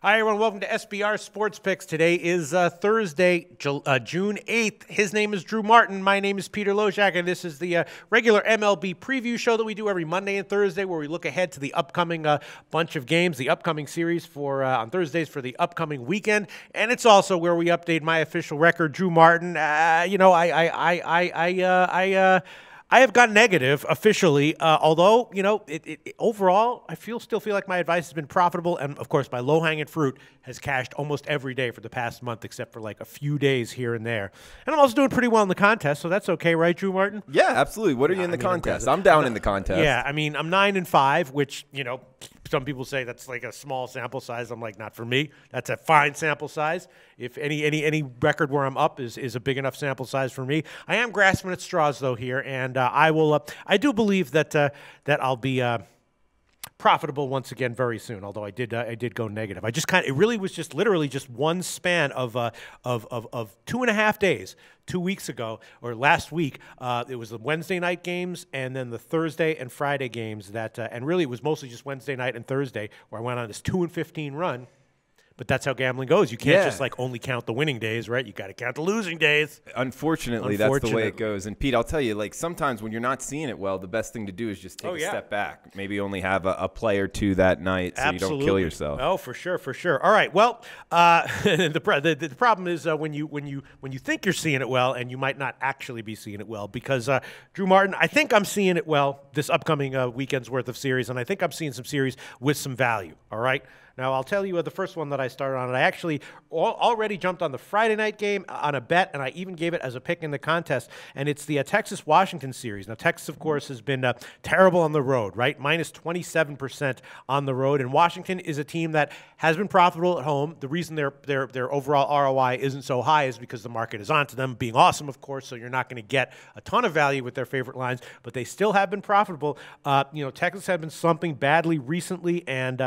Hi, everyone. Welcome to SBR Sports Picks. Today is Thursday, June 8th. His name is Drew Martin. My name is Peter Loshak, and this is the regular MLB preview show that we do every Monday and Thursday, where we look ahead to the upcoming bunch of games, the upcoming series for on Thursdays for the upcoming weekend, and it's also where we update my official record, Drew Martin. I have gone negative officially, although, overall, I still feel like my advice has been profitable. And, of course, my low-hanging fruit has cashed almost every day for the past month, except for like a few days here and there. And I'm also doing pretty well in the contest, so that's okay, right, Drew Martin? Yeah, absolutely. What are you in the contest? I'm down in the contest. Yeah, I'm 9-5, which, some people say that's like a small sample size. I'm like, not for me. That's a fine sample size. If any record where I'm up is a big enough sample size for me. I am grasping at straws though here, and I will. I do believe that I'll be profitable once again very soon. Although I did go negative. It really was just literally just one span of 2.5 days. 2 weeks ago, or last week, it was the Wednesday night games and then the Thursday and Friday games and really it was mostly just Wednesday night and Thursday where I went on this 2-15 run. But that's how gambling goes. You can't just only count the winning days, right? You got to count the losing days. Unfortunately, that's the way it goes. And Pete, I'll tell you, sometimes when you're not seeing it well, the best thing to do is just take a step back. Maybe only have a play or two that night so you don't kill yourself. Oh, for sure, for sure. All right. Well, the problem is when you think you're seeing it well, and you might not actually be seeing it well, because Drew Martin, I think I'm seeing it well this upcoming weekend's worth of series, and I think I'm seeing some series with some value. All right. Now, I'll tell you the first one that I started on. And I actually already jumped on the Friday night game on a bet, and I even gave it as a pick in the contest. And it's the Texas-Washington series. Now, Texas, of course, has been terrible on the road, right? Minus 27% on the road. And Washington is a team that has been profitable at home. The reason their overall ROI isn't so high is because the market is onto them being awesome, of course, so you're not going to get a ton of value with their favorite lines. But they still have been profitable. Texas had been slumping badly recently, and,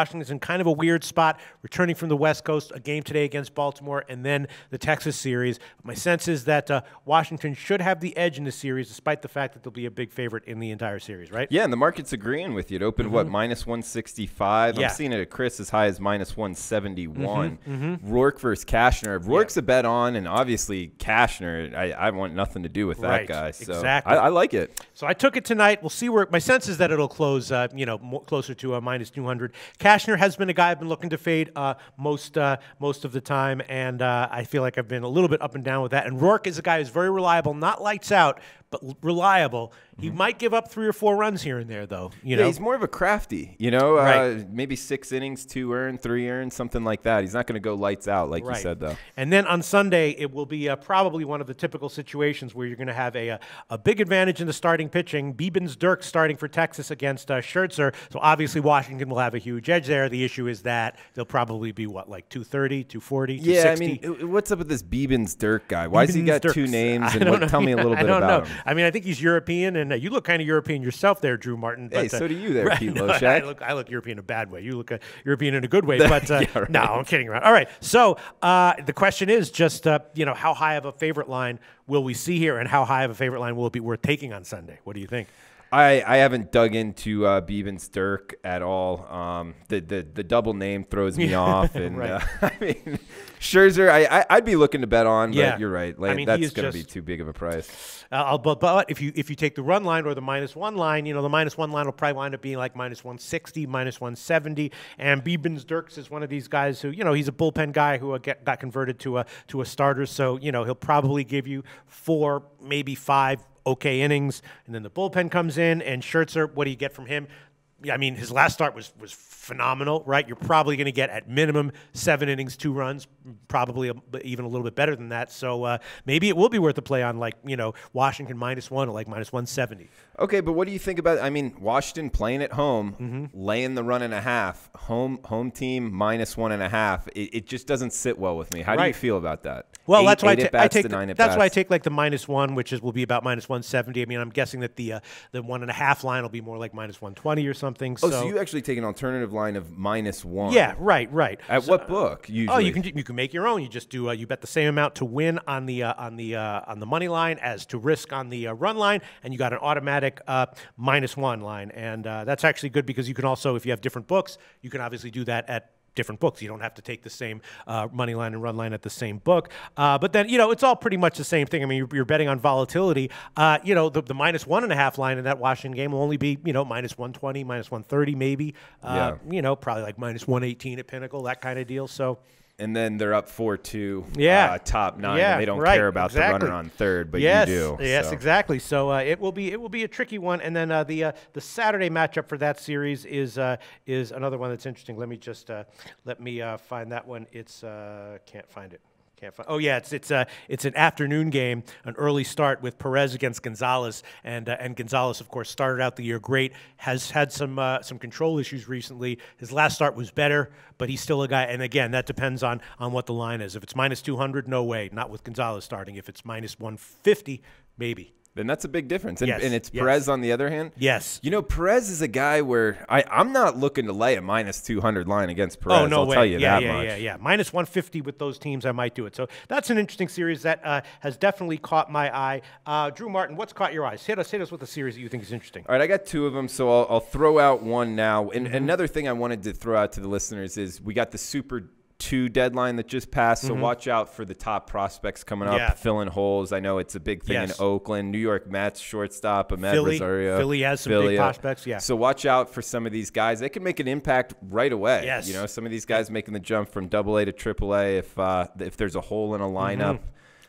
Washington's in kind of a weird spot, returning from the West Coast, a game today against Baltimore, and then the Texas series. My sense is that Washington should have the edge in the series, despite the fact that they'll be a big favorite in the entire series, right? Yeah, and the market's agreeing with you. It opened, minus 165? Yeah. I'm seeing it at Chris as high as minus 171. Rourke versus Cashner. If Rourke's a bet on, and obviously Cashner, I want nothing to do with that guy. So exactly. I like it. So I took it tonight. We'll see where – my sense is that it'll close, closer to minus 200. Cashner has been a guy I've been looking to fade most of the time, and I feel like I've been a little bit up and down with that. And Rourke is a guy who's very reliable, not lights out, but reliable. He might give up 3 or 4 runs here and there, though. Yeah, he's more of a crafty, right. Maybe 6 innings, 2 earned, 3 earned, something like that. He's not going to go lights out, like you said, though. And then on Sunday, it will be probably one of the typical situations where you're going to have a big advantage in the starting pitching. Biebens-Dirk starting for Texas against Scherzer. So obviously Washington will have a huge edge there. The issue is that they'll probably be, 230, 240, 260? Yeah, I mean, what's up with this Biebens-Dirk guy? Why has he got 2 names? And tell me a little bit about him. I mean, I think he's European, and you look kind of European yourself there, Drew Martin. Hey, so do you there, Pete Loshak. I look European in a bad way. You look European in a good way, but no, I'm kidding around. All right, so the question is just, how high of a favorite line will we see here, and how high of a favorite line will it be worth taking on Sunday? What do you think? I haven't dug into Biebens-Dirk at all. The double name throws me off, and I mean, Scherzer, I'd be looking to bet on, but you're right. That's going to be too big of a price. But if you take the run line or the -1 line, the -1 line will probably wind up being like minus 160, minus 170. And Biebens-Dirk is one of these guys who, he's a bullpen guy who got converted to a starter. So, he'll probably give you 4, maybe 5 okay innings, and then the bullpen comes in, and Scherzer, what do you get from him? I mean, his last start was phenomenal, right? You're probably going to get at minimum 7 innings, 2 runs, probably even a little bit better than that. So maybe it will be worth a play on Washington -1 or minus 170. Okay, but what do you think about? I mean, Washington playing at home, laying the run and a half, home team -1.5. It just doesn't sit well with me. How do you feel about that? Well, that's why I take the -1, which will be about minus 170. I mean, I'm guessing that the 1.5 line will be more like minus 120 or something. So you actually take an alternative line of -1. Yeah, right. At what book usually? Oh, you can make your own. You just do you bet the same amount to win on the money line as to risk on the run line, and you got an automatic -1 line, and that's actually good because you can also, if you have different books, you can obviously do that at different books. You don't have to take the same money line and run line at the same book. But then, it's all pretty much the same thing. I mean, you're betting on volatility. The -1.5 line in that Washington game will only be, -120, -130 maybe. Probably like -118 at Pinnacle, that kind of deal. So. And then they're up 4-2, top 9. Yeah, and they don't care about the runner on third, but you do. Yes, exactly. So it will be a tricky one. And then the Saturday matchup for that series is another one that's interesting. Let me just find that one. It's can't find it. Oh yeah, it's an afternoon game, an early start with Perez against Gonzalez, and Gonzalez, of course, started out the year great. Has had some control issues recently. His last start was better, but he's still a guy. And again, that depends on what the line is. If it's -200, no way, not with Gonzalez starting. If it's -150, maybe. Then that's a big difference. And, and it's Perez on the other hand? Yes. Perez is a guy where I'm not looking to lay a -200 line against Perez. Oh, no I'll way. tell you that much. Yeah. -150 with those teams, I might do it. So that's an interesting series that has definitely caught my eye. Drew Martin, what's caught your eyes? Hit us with a series that you think is interesting. All right, I got 2 of them, so I'll throw out one now. And another thing I wanted to throw out to the listeners is we got the Super 2 deadline that just passed, so watch out for the top prospects coming up, filling holes. I know it's a big thing in Oakland. New York Mets shortstop Ahmed Rosario. Philly has some big prospects, So watch out for some of these guys. They can make an impact right away. Yes. Some of these guys making the jump from AA to AAA if there's a hole in a lineup.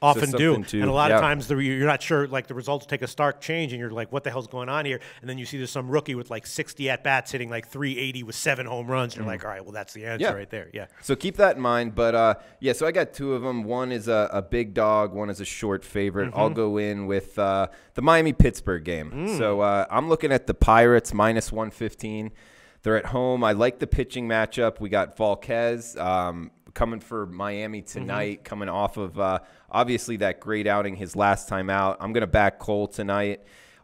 Often do. And a lot of times you're not sure, like the results take a stark change and you're like, what the hell's going on here? And then you see there's some rookie with like 60 at-bats hitting like 380 with 7 home runs. And you're like, all right, well, that's the answer right there. Yeah. So keep that in mind. But, so I got 2 of them. One is a big dog. One is a short favorite. I'll go in with the Miami-Pittsburgh game. So I'm looking at the Pirates -115. They're at home. I like the pitching matchup. We got Volquez coming for Miami tonight, coming off of obviously that great outing his last time out. I'm going to back Cole tonight.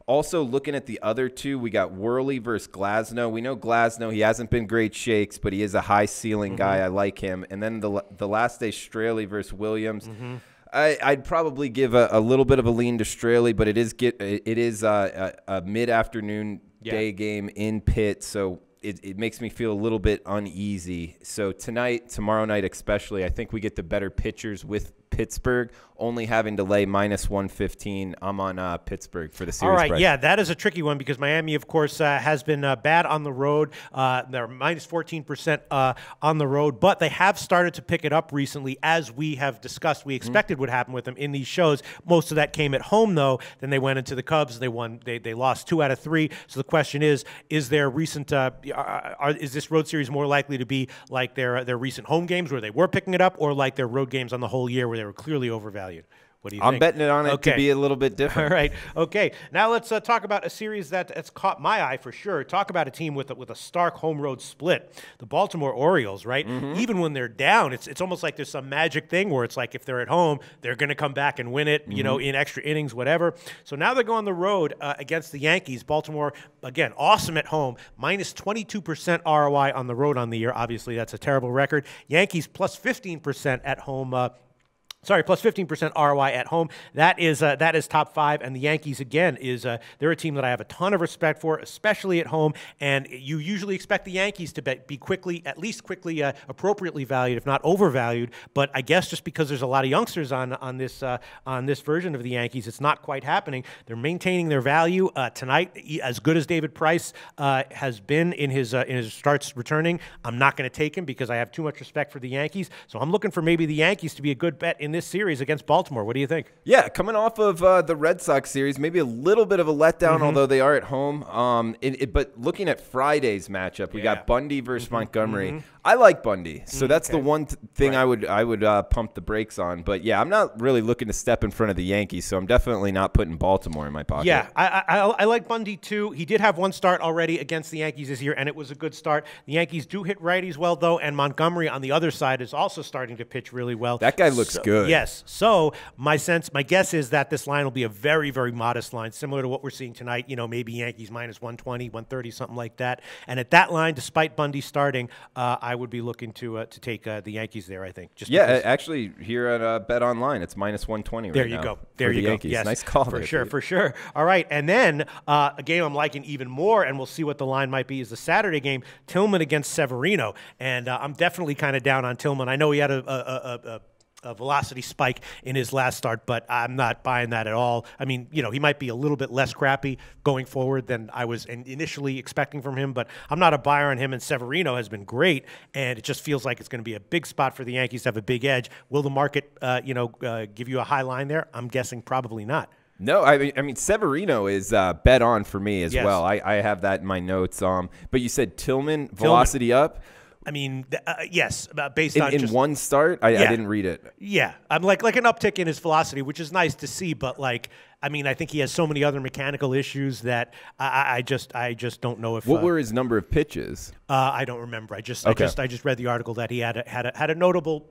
Also, looking at the other 2, we got Worley versus Glasnow. We know Glasnow, he hasn't been great shakes, but he is a high-ceiling guy. I like him. And then the last day, Straley versus Williams. I'd probably give a little bit of a lean to Straley, but it is a mid-afternoon day game in Pitt, so it makes me feel a little bit uneasy. So tonight, tomorrow night especially, I think we get the better pitchers with Pittsburgh, only having to lay -115. I'm on Pittsburgh for the series. All right, price. yeah, that is a tricky one because Miami, of course, has been bad on the road. They're -14% on the road, but they have started to pick it up recently, as we have discussed. We expected would happen with them in these shows. Most of that came at home, though. Then they went into the Cubs. They won. They lost 2 out of 3. So the question is there recent? Is this road series more likely to be like their recent home games where they were picking it up, or like their road games on the whole year where they were clearly overvalued? What do you think? I'm betting it on it to be a little bit different. All right. Okay. Now let's talk about a series that's caught my eye for sure. Talk about a team with a stark home road split. The Baltimore Orioles, right? Even when they're down, it's almost like there's some magic thing where it's like if they're at home, they're going to come back and win it, in extra innings, whatever. So now they're going on the road against the Yankees. Baltimore, again, awesome at home. -22% ROI on the road on the year. Obviously, that's a terrible record. Yankees +15% at home. +15% ROI at home. That is top 5. And the Yankees, again, they're a team that I have a ton of respect for, especially at home. And you usually expect the Yankees to be at least quickly appropriately valued, if not overvalued. But I guess just because there's a lot of youngsters on this version of the Yankees, it's not quite happening. They're maintaining their value tonight. As good as David Price has been in his starts returning, I'm not going to take him because I have too much respect for the Yankees. So I'm looking for maybe the Yankees to be a good bet in this series against Baltimore. What do you think? Yeah, coming off of the Red Sox series, maybe a little bit of a letdown, although they are at home. But looking at Friday's matchup, we got Bundy versus Montgomery. I like Bundy, so that's the one thing I would pump the brakes on. But yeah, I'm not really looking to step in front of the Yankees, so I'm definitely not putting Baltimore in my pocket. Yeah, I like Bundy too. He did have one start already against the Yankees this year, and it was a good start. The Yankees do hit righties well, though, and Montgomery on the other side is also starting to pitch really well. That guy looks good. Yes. So my guess is that this line will be a very, very modest line, similar to what we're seeing tonight. Maybe Yankees -120, 130, something like that. And at that line, despite Bundy starting, I I would be looking to take the Yankees there, I think. Actually, here at Bet Online, it's -120 right now. There you go. There you go. Yankees. Yes. Nice call for there, sure, dude. for sure. All right, and then a game I'm liking even more, and we'll see what the line might be, is the Saturday game, Tillman against Severino. And I'm definitely kind of down on Tillman. I know he had a velocity spike in his last start, but I'm not buying that at all. I mean, he might be a little bit less crappy going forward than I was initially expecting from him, but I'm not a buyer on him, and Severino has been great, and it just feels like it's going to be a big spot for the Yankees to have a big edge. Will the market, give you a high line there? I'm guessing probably not. No, I mean Severino is bet on for me as well. I have that in my notes. But you said Tillman velocity up. I mean, yes, based on in one start. I didn't read it. Yeah, I'm like an uptick in his velocity, which is nice to see. But I think he has so many other mechanical issues that I just don't know if. What were his number of pitches? I don't remember. I just read the article that he had a notable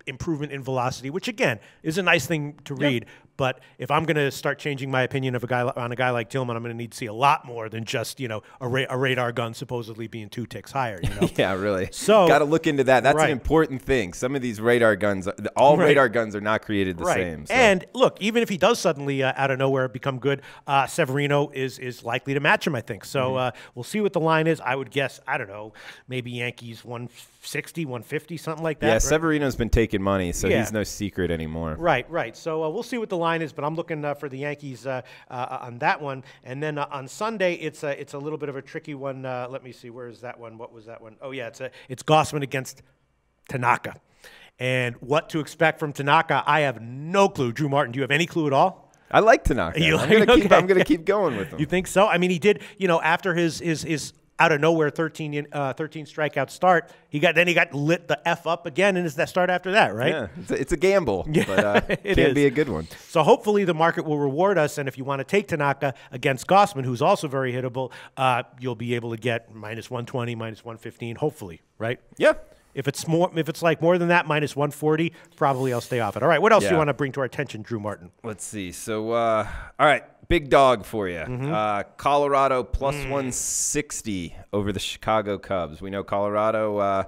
improvement in velocity, which again is a nice thing to read. But if I'm going to start changing my opinion of a guy like Tillman, I'm going to need to see a lot more than just a radar gun supposedly being 2 ticks higher. Yeah, really. So got to look into that. That's an important thing. Some of these radar guns, radar guns are not created the same. So. And look, even if he does suddenly out of nowhere become good, Severino is likely to match him, I think. So we'll see what the line is. I would guess, I don't know, maybe Yankees 160, 150, something like that. Yeah, Severino's been taking money, so he's no secret anymore. Right. So we'll see what the line is, but I'm looking for the Yankees on that one. And then on Sunday, it's a little bit of a tricky one. Let me see, where is that one? What was that one? Oh yeah, it's Gausman against Tanaka. And what to expect from Tanaka, I have no clue. Drew Martin, do you have any clue at all? I like Tanaka. I'm going to keep going with him. You think so? I mean, he did. After his out of nowhere 13 strikeout start, he got lit the F up again, and it's that start after that, right? Yeah, it's a gamble, but it can be a good one. So hopefully the market will reward us, and if you want to take Tanaka against Gausman, who's also very hittable, you'll be able to get -120, -115, hopefully, right? Yeah. If it's more than that, -140, probably I'll stay off it. All right, what else do you want to bring to our attention, Drew Martin? Let's see. So, all right, big dog for you. Colorado +160 over the Chicago Cubs. We know Colorado,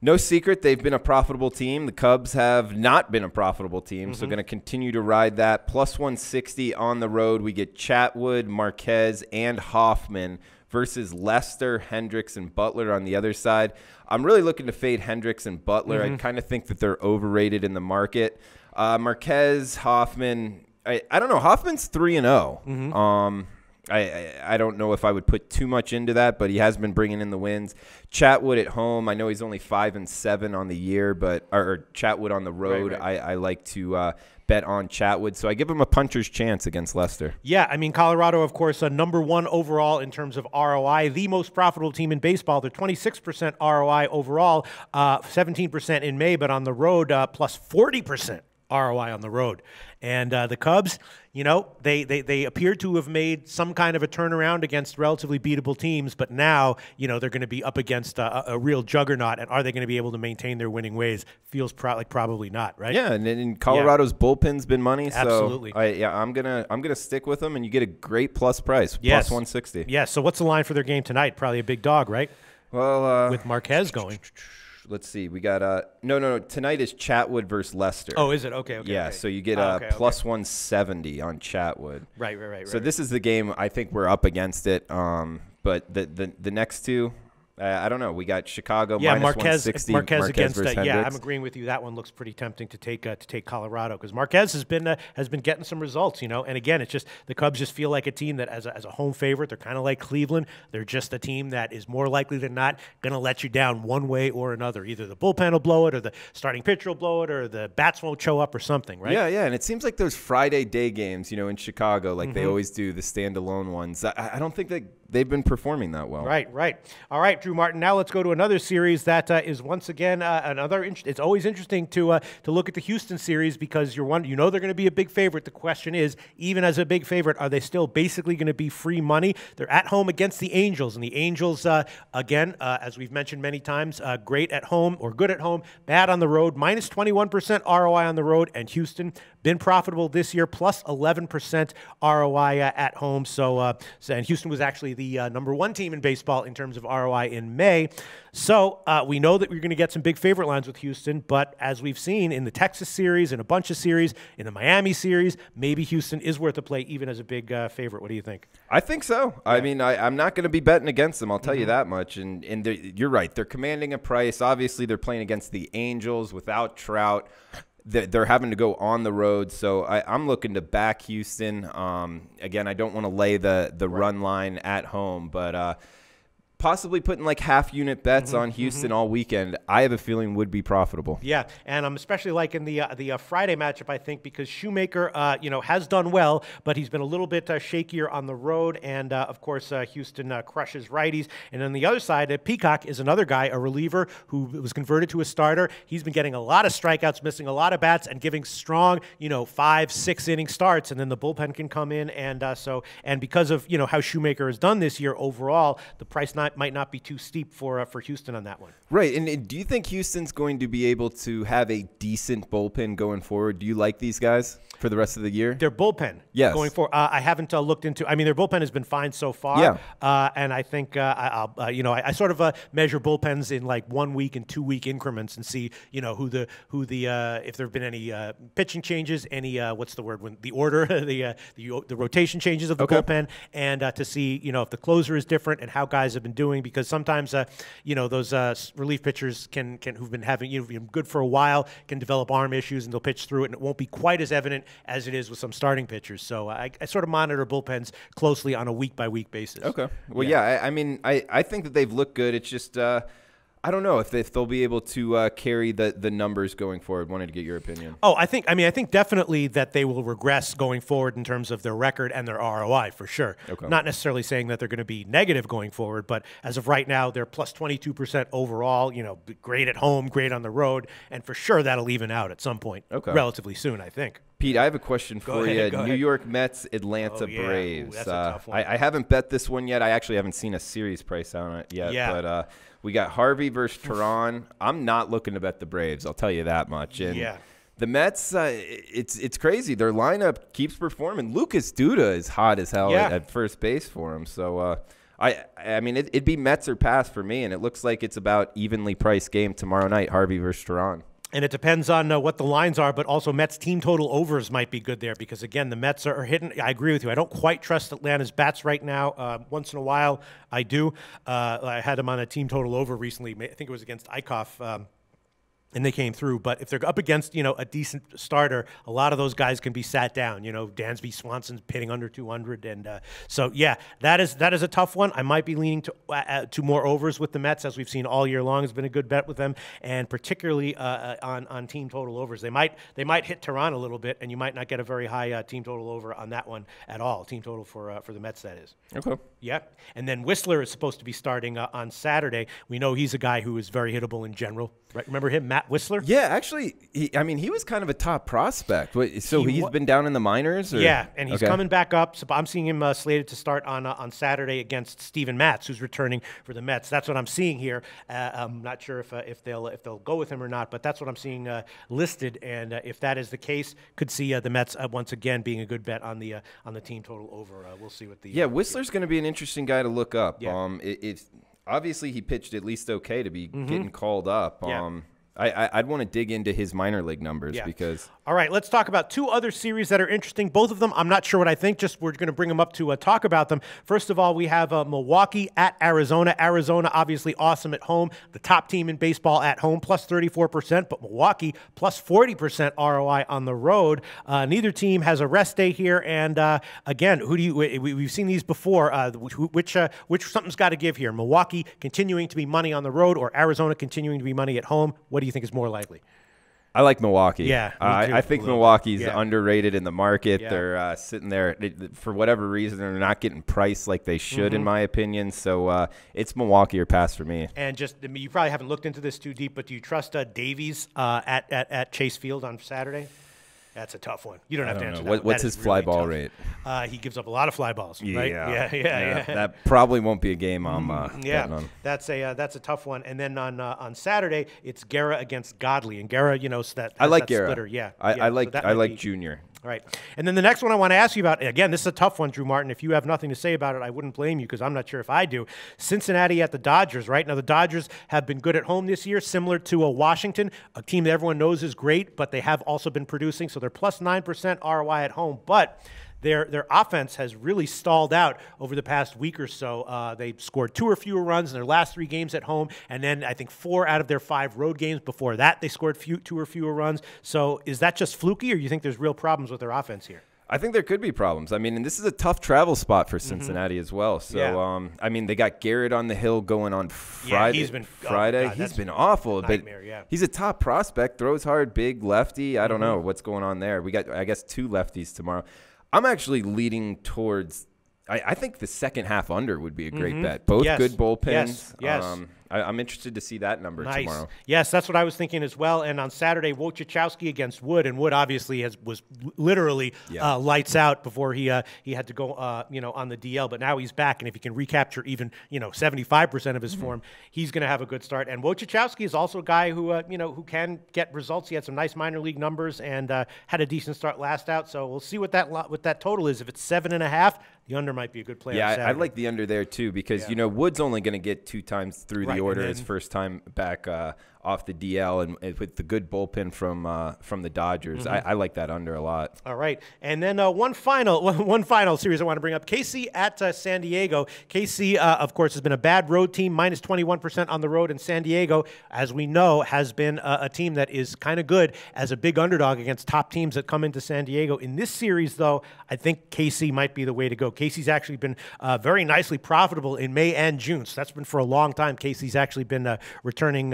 no secret, they've been a profitable team. The Cubs have not been a profitable team, so going to continue to ride that. +160 on the road. We get Chatwood, Marquez, and Hoffman versus Lester, Hendricks, and Butler on the other side. I'm really looking to fade Hendricks and Butler. I kind of think that they're overrated in the market. Marquez, Hoffman, I don't know. Hoffman's 3-0. I don't know if I would put too much into that, but he has been bringing in the wins. Chatwood at home, I know he's only 5-7 on the year, but or Chatwood on the road, right. I like to bet on Chatwood, so I give him a puncher's chance against Lester. Yeah, I mean, Colorado, of course, number 1 overall in terms of ROI, the most profitable team in baseball. They're 26% ROI overall, 17% in May, but on the road, plus 40% ROI on the road. And the Cubs, they appear to have made some kind of a turnaround against relatively beatable teams, but now, they're going to be up against a real juggernaut, and are they going to be able to maintain their winning ways? Feels like probably not, right? Yeah, and in Colorado's bullpen's been money, so absolutely. I'm gonna stick with them, and you get a great plus price, yes. +160. Yeah. So what's the line for their game tonight? Probably a big dog, right? Well, with Marquez going. Let's see. We got no. Tonight is Chatwood versus Lester. Oh, is it? Okay. Yeah. Okay. So you get +170 on Chatwood. Right. So this is the game I think we're up against it. But the next two, I don't know. We got Chicago Marquez Marquez against versus yeah, Hendricks. I'm agreeing with you. That one looks pretty tempting to take Colorado, because Marquez has been getting some results, And again, it's just the Cubs just feel like a team that as a home favorite, they're kind of like Cleveland. They're just a team that is more likely than not going to let you down one way or another. Either the bullpen will blow it, or the starting pitcher will blow it, or the bats won't show up, or something, right? Yeah. And it seems like those Friday day games, in Chicago, like they always do, the standalone ones. I don't think that they've been performing that well. Right. All right, Drew Martin. Now let's go to another series that is once again another. It's always interesting to look at the Houston series, because they're going to be a big favorite. The question is, even as a big favorite, are they still basically going to be free money? They're at home against the Angels, and the Angels again, as we've mentioned many times, great at home or good at home, bad on the road. -21% ROI on the road, and Houston been profitable this year, +11% ROI at home. So and Houston was actually the #1 team in baseball in terms of ROI in May. So we know that we're going to get some big favorite lines with Houston, but as we've seen in the Texas series, in a bunch of series, in the Miami series, maybe Houston is worth a play even as a big favorite. What do you think? I think so. Yeah. I mean, I'm not going to be betting against them. I'll tell you that much. And you're right. They're commanding a price. Obviously, they're playing against the Angels without Trout. They're having to go on the road. So I'm looking to back Houston. Again, I don't want to lay the run line at home, but possibly putting like half-unit bets on Houston all weekend, I have a feeling would be profitable. Yeah, and I'm especially liking the Friday matchup, I think, because Shoemaker, has done well, but he's been a little bit shakier on the road, and of course, Houston crushes righties. And on the other side, Peacock is another guy, a reliever who was converted to a starter. He's been getting a lot of strikeouts, missing a lot of bats, and giving strong, 5-6 inning starts, and then the bullpen can come in, and because of how Shoemaker has done this year overall, the price might not be too steep for Houston on that one. Right. And do you think Houston's going to be able to have a decent bullpen going forward? Do you like these guys for the rest of the year? Their bullpen, yes, going forward. I haven't looked into. I mean, their bullpen has been fine so far. Yeah. And I think I sort of measure bullpens in like 1 week and 2 week increments and see who the if there have been any pitching changes, any what's the word when the order the rotation changes of the bullpen, and to see if the closer is different and how guys have been doing, because sometimes those relief pitchers can who've been having good for a while can develop arm issues and they'll pitch through it and it won't be quite as evident as it is with some starting pitchers. So I sort of monitor bullpens closely on a week-by-week basis. Okay. Well, yeah, I mean, I think that they've looked good. It's just I don't know if they'll be able to carry the numbers going forward. Wanted to get your opinion. Oh, I think definitely that they will regress going forward in terms of their record and their ROI for sure. Okay. Not necessarily saying that they're going to be negative going forward, but as of right now, they're plus 22% overall. Great at home, great on the road, and for sure that'll even out at some point. Okay. Relatively soon, I think. Pete, I have a question for you. New York Mets, Atlanta Braves. Ooh, that's a tough one. I haven't bet this one yet. I actually haven't seen a series price on it yet. Yeah. But we got Harvey versus Tehran. I'm not looking to bet the Braves. I'll tell you that much. And the Mets, it's crazy. Their lineup keeps performing. Lucas Duda is hot as hell at first base for him. So I mean, it'd be Mets or pass for me, and it looks like it's about evenly priced game tomorrow night, Harvey versus Tehran. And it depends on what the lines are, but also Mets team total overs might be good there because, again, the Mets are hitting. I agree with you. I don't quite trust Atlanta's bats right now. Once in a while, I do. I had them on a team total over recently. I think it was against Eichhoff. And they came through. But if they're up against, a decent starter, a lot of those guys can be sat down. Dansby Swanson's pitting under 200. And so, that is a tough one. I might be leaning to more overs with the Mets, as we've seen all year long. Has been a good bet with them, and particularly on team total overs. They might hit Tehran a little bit, and you might not get a very high team total over on that one at all. Team total for the Mets, that is. Okay. Yeah. And then Whistler is supposed to be starting on Saturday. We know he's a guy who is very hittable in general. Right? Remember him, Matt Whistler? Yeah, actually, he was kind of a top prospect. So he's been down in the minors? Or? Yeah, and he's coming back up. So I'm seeing him slated to start on Saturday against Steven Matz, who's returning for the Mets. That's what I'm seeing here. I'm not sure if they'll go with him or not, but that's what I'm seeing listed. And if that is the case, could see the Mets once again being a good bet on the team total over. We'll see what the Whistler's going to be an interesting guy to look up. Yeah. Obviously, he pitched at least okay to be getting called up. I'd want to dig into his minor league numbers because. All right, let's talk about two other series that are interesting. Both of them, I'm not sure what I think. Just we're going to bring them up to talk about them. First of all, we have Milwaukee at Arizona. Arizona, obviously awesome at home. The top team in baseball at home, plus 34%, but Milwaukee plus 40% ROI on the road. Neither team has a rest day here. And again, we've seen these before. Which something's got to give here. Milwaukee continuing to be money on the road, or Arizona continuing to be money at home. What do you think is more likely? I like Milwaukee. Yeah, I think Milwaukee's underrated in the market. Yeah. They're sitting there for whatever reason. They're not getting priced like they should, in my opinion. So it's Milwaukee or pass for me. And you probably haven't looked into this too deep, but do you trust Davies at Chase Field on Saturday? That's a tough one. You don't have to answer that. What's his fly ball rate? He gives up a lot of fly balls, right? Yeah. That probably won't be a game I'm betting on. That's a tough one. And then on Saturday, it's Guerra against Godley. And Guerra, I like Guerra. Splitter. Yeah. I like Junior. All right. And then the next one I want to ask you about, again, this is a tough one, Drew Martin. If you have nothing to say about it, I wouldn't blame you because I'm not sure if I do. Cincinnati at the Dodgers, right? Now, the Dodgers have been good at home this year, similar to Washington, a team that everyone knows is great, but they have also been producing. So they're plus 9% ROI at home. But their offense has really stalled out over the past week or so. They scored 2 or fewer runs in their last 3 games at home, and then I think 4 out of their 5 road games before that they scored 2 or fewer runs. So is that just fluky, or do you think there's real problems with their offense here? I think there could be problems. I mean, and this is a tough travel spot for Cincinnati as well. So, I mean, they got Garrett on the hill going on Friday. Yeah, he's been awful. But he's a top prospect, throws hard, big lefty. I don't know what's going on there. We got, I guess, 2 lefties tomorrow. I'm actually leading towards I think the second half under would be a great bet. Both good bullpens. Yes. I'm interested to see that number tomorrow. Yes, that's what I was thinking as well. And on Saturday, Wojciechowski against Wood, and Wood obviously was literally lights out before he had to go on the DL. But now he's back, and if he can recapture even 75% of his form, he's going to have a good start. And Wojciechowski is also a guy who can get results. He had some nice minor league numbers and had a decent start last out. So we'll see what that total is. If it's 7.5. The under might be a good play. Yeah, I like the under there too because Wood's only going to get 2 times through the order his first time back off the DL, and with the good bullpen from the Dodgers, I like that under a lot. All right, and then one final series I want to bring up: KC at San Diego. KC, of course, has been a bad road team, minus 21% on the road, and San Diego, as we know, has been a team that is kind of good as a big underdog against top teams that come into San Diego. In this series, though, I think KC might be the way to go. KC's actually been very nicely profitable in May and June, so that's been for a long time. KC's actually been returning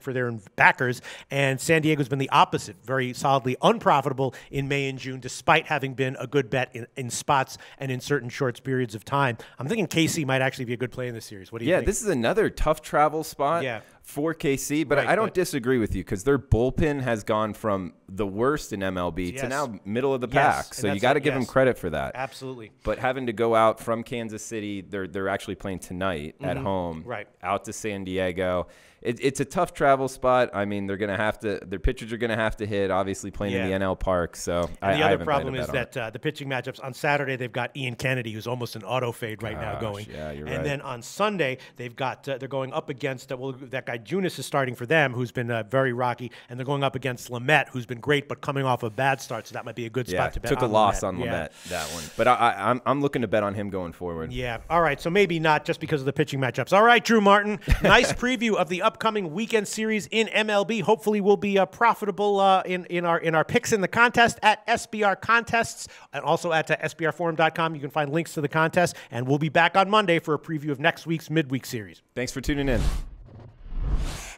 for their backers, and San Diego's been the opposite, very solidly unprofitable in May and June, despite having been a good bet in spots and in certain short periods of time. I'm thinking KC might actually be a good play in this series. What do you think? Yeah, this is another tough travel spot for KC, but I don't disagree with you because their bullpen has gone from the worst in MLB to now middle of the pack. So you got to give them credit for that. Absolutely. But having to go out from Kansas City, they're actually playing tonight at home, out to San Diego. It's a tough travel spot. I mean, their pitchers are going to have to hit, obviously playing in the NL Park. So and the other problem is that the pitching matchups on Saturday, they've got Ian Kennedy, who's almost an auto fade now going. Yeah, you're right. And then on Sunday, they've got they're going up against that guy Junis is starting for them, who's been very rocky, and they're going up against Lamet, who's been great but coming off a bad start. So that might be a good spot to bet. Took a loss on Lamet that one, but I'm looking to bet on him going forward. Yeah. All right. So maybe not just because of the pitching matchups. All right, Drew Martin. Nice preview of the upcoming weekend series in MLB. Hopefully we'll be profitable in our picks in the contest at SBR Contests and also at SBRforum.com. You can find links to the contest, and we'll be back on Monday for a preview of next week's midweek series. Thanks for tuning in.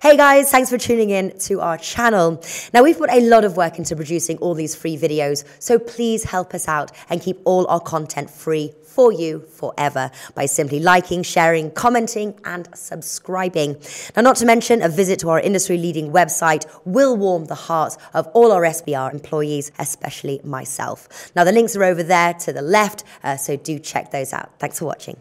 Hey guys, thanks for tuning in to our channel. Now, we've put a lot of work into producing all these free videos, so please help us out and keep all our content free for you forever by simply liking, sharing, commenting, and subscribing. Now, not to mention, a visit to our industry-leading website will warm the hearts of all our SBR employees, especially myself. Now, the links are over there to the left, so do check those out. Thanks for watching.